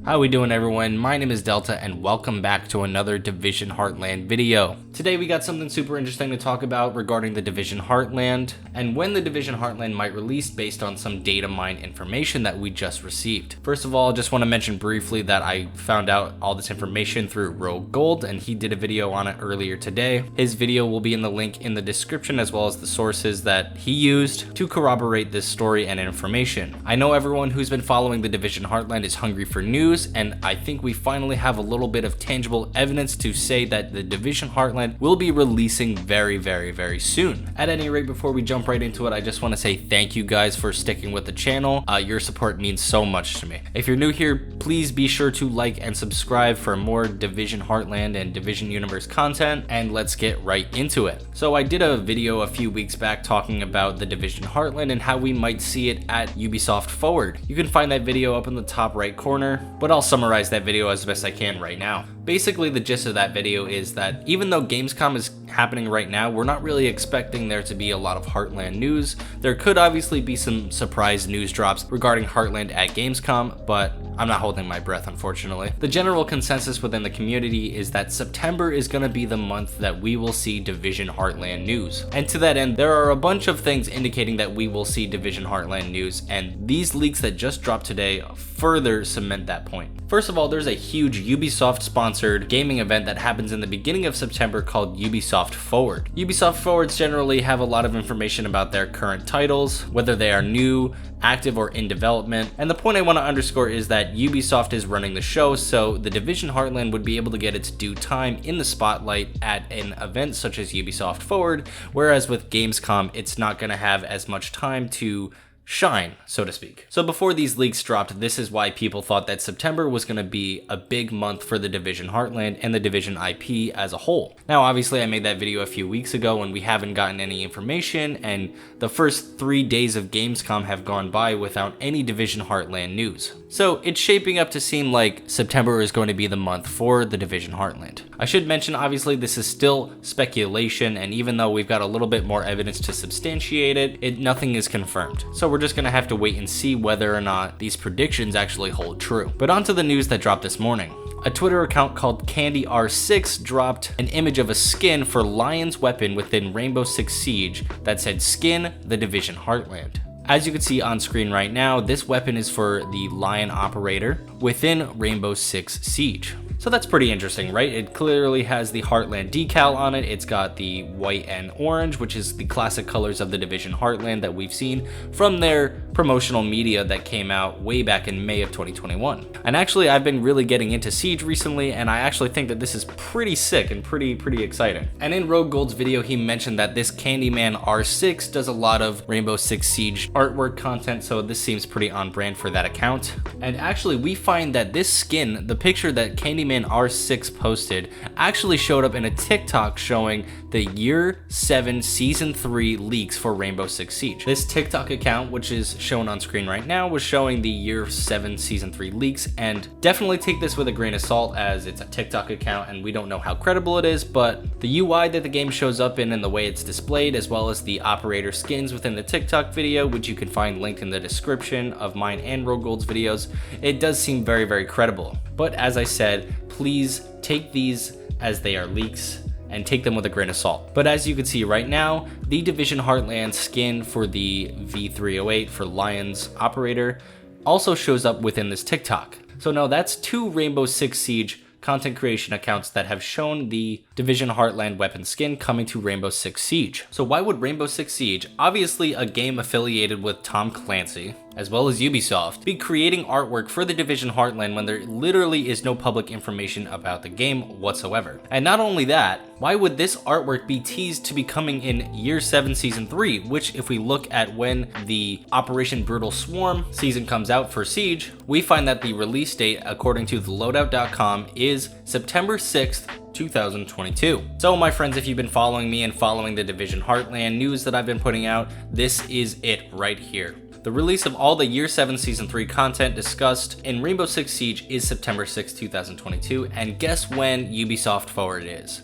How we doing, everyone? My name is Delta and welcome back to another Division Heartland video. Today we got something super interesting to talk about regarding the Division Heartland and when the Division Heartland might release based on some data mine information that we just received. First of all, I just want to mention briefly that I found out all this information through Rogue Gold and he did a video on it earlier today. His video will be in the link in the description as well as the sources that he used to corroborate this story and information. I know everyone who's been following the Division Heartland is hungry for news, and I think we finally have a little bit of tangible evidence to say that the Division Heartland will be releasing very soon. At any rate, before we jump right into it, I just want to say thank you guys for sticking with the channel. Your support means so much to me. If you're new here, please be sure to like and subscribe for more Division Heartland and Division Universe content, and let's get right into it. So I did a video a few weeks back talking about the Division Heartland and how we might see it at Ubisoft Forward. You can find that video up in the top right corner, but I'll summarize that video as best I can right now. Basically, the gist of that video is that even though Gamescom is happening right now, we're not really expecting there to be a lot of Heartland news. There could obviously be some surprise news drops regarding Heartland at Gamescom, but I'm not holding my breath, unfortunately. The general consensus within the community is that September is going to be the month that we will see Division Heartland news. And to that end, there are a bunch of things indicating that we will see Division Heartland news, and these leaks that just dropped today further cement that point. First of all, there's a huge Ubisoft-sponsored gaming event that happens in the beginning of September called Ubisoft Forward. Ubisoft Forwards generally have a lot of information about their current titles, whether they are new, active, or in development. And the point I want to underscore is that Ubisoft is running the show, so the Division Heartland would be able to get its due time in the spotlight at an event such as Ubisoft Forward, whereas with Gamescom, it's not going to have as much time to shine, so to speak. So before these leaks dropped, this is why people thought that September was going to be a big month for the Division Heartland and the Division IP as a whole. Now, obviously, I made that video a few weeks ago and we haven't gotten any information, and the first 3 days of Gamescom have gone by without any Division Heartland news. So it's shaping up to seem like September is going to be the month for the Division Heartland. I should mention, obviously, this is still speculation, and even though we've got a little bit more evidence to substantiate it, nothing is confirmed. So we're just gonna have to wait and see whether or not these predictions actually hold true. But on to the news that dropped this morning. A Twitter account called CandyR6 dropped an image of a skin for Lion's weapon within Rainbow Six Siege that said "Skin the Division Heartland." As you can see on screen right now, this weapon is for the Lion operator within Rainbow Six Siege. So that's pretty interesting, right? It clearly has the Heartland decal on it. It's got the white and orange, which is the classic colors of the Division Heartland that we've seen from their promotional media that came out way back in May of 2021. And actually, I've been really getting into Siege recently, and I actually think that this is pretty sick and pretty exciting. And in Rogue Gold's video, he mentioned that this Candyman R6 does a lot of Rainbow Six Siege artwork content, so this seems pretty on brand for that account. And actually, we find that this skin, the picture that Candyman R6 posted, actually showed up in a TikTok showing the Year 7 Season 3 leaks for Rainbow Six Siege. This TikTok account, which is shown on screen right now, was showing the Year 7 Season 3 leaks, and definitely take this with a grain of salt as it's a TikTok account and we don't know how credible it is, but the UI that the game shows up in and the way it's displayed, as well as the operator skins within the TikTok video, which you can find linked in the description of mine and Rogue Gold's videos, it does seem very credible. But as I said, please take these as they are leaks and take them with a grain of salt. But as you can see right now, the Division Heartland skin for the V308 for Lion's operator also shows up within this TikTok. So now that's 2 Rainbow Six Siege content creation accounts that have shown the Division Heartland weapon skin coming to Rainbow Six Siege. So why would Rainbow Six Siege, obviously a game affiliated with Tom Clancy, as well as Ubisoft, be creating artwork for the Division Heartland when there literally is no public information about the game whatsoever? And not only that, why would this artwork be teased to be coming in Year 7 Season 3, which if we look at when the Operation Brutal Swarm season comes out for Siege, we find that the release date, according to theloadout.com, is September 6th, 2022. So my friends, if you've been following me and following the Division Heartland news that I've been putting out, this is it right here. The release of all the Year 7 Season 3 content discussed in Rainbow Six Siege is September 6, 2022, and guess when Ubisoft Forward is?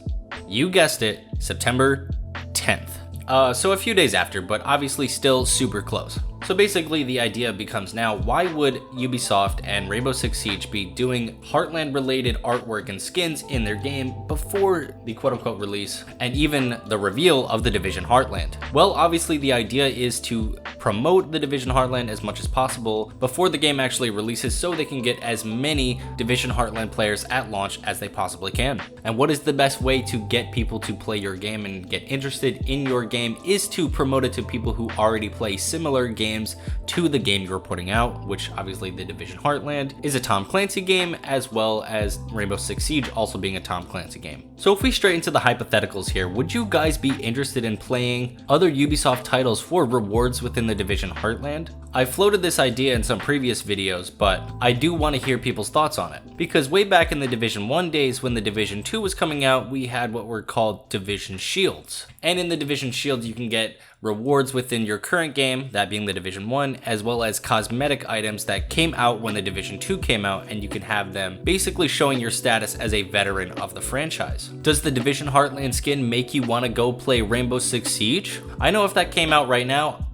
You guessed it, September 10th. So a few days after, but obviously still super close. So basically the idea becomes now, why would Ubisoft and Rainbow Six Siege be doing Heartland related artwork and skins in their game before the quote-unquote release and even the reveal of the Division Heartland? Well, obviously the idea is to promote the Division Heartland as much as possible before the game actually releases, so they can get as many Division Heartland players at launch as they possibly can. And what is the best way to get people to play your game and get interested in your game is to promote it to people who already play similar games to the game you're putting out, which obviously the Division Heartland is a Tom Clancy game, as well as Rainbow Six Siege also being a Tom Clancy game. So if we straight into the hypotheticals here, would you guys be interested in playing other Ubisoft titles for rewards within the Division Heartland? I floated this idea in some previous videos, but I do want to hear people's thoughts on it. Because way back in the Division 1 days when the Division 2 was coming out, we had what were called Division Shields. And in the Division Shields you can get rewards within your current game, that being the Division 1, as well as cosmetic items that came out when the Division 2 came out, and you can have them basically showing your status as a veteran of the franchise. Does the Division Heartland skin make you want to go play Rainbow Six Siege? I know if that came out right now,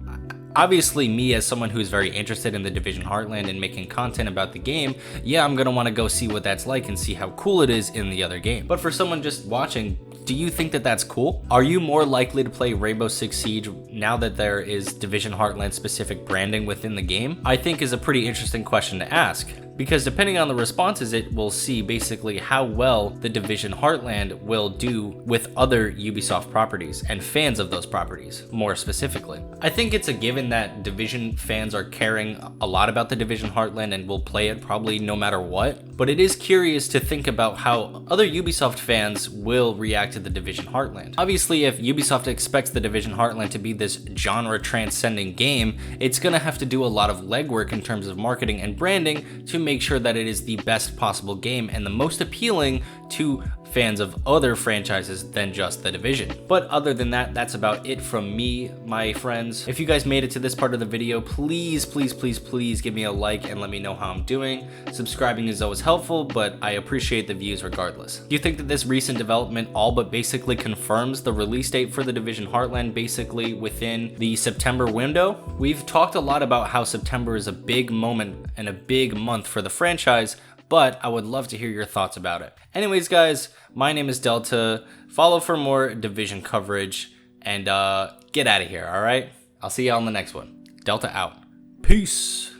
obviously me as someone who's very interested in the Division Heartland and making content about the game, yeah, I'm gonna want to go see what that's like and see how cool it is in the other game. But for someone just watching, do you think that that's cool? Are you more likely to play Rainbow Six Siege now that there is Division Heartland specific branding within the game? I think is a pretty interesting question to ask, because depending on the responses, it will see basically how well the Division Heartland will do with other Ubisoft properties and fans of those properties, more specifically. I think it's a given that Division fans are caring a lot about the Division Heartland and will play it probably no matter what, but it is curious to think about how other Ubisoft fans will react to the Division Heartland. Obviously, if Ubisoft expects the Division Heartland to be this genre-transcending game, it's gonna have to do a lot of legwork in terms of marketing and branding to make sure that it is the best possible game and the most appealing to fans of other franchises than just the Division. But other than that, that's about it from me, my friends. If you guys made it to this part of the video, please give me a like and let me know how I'm doing. Subscribing is always helpful, but I appreciate the views regardless. Do you think that this recent development all but basically confirms the release date for the Division Heartland basically within the September window? We've talked a lot about how September is a big moment and a big month for the franchise, but I would love to hear your thoughts about it. Anyways, guys, my name is Delta. Follow for more Division coverage, and get out of here, all right? I'll see you on the next one. Delta out. Peace.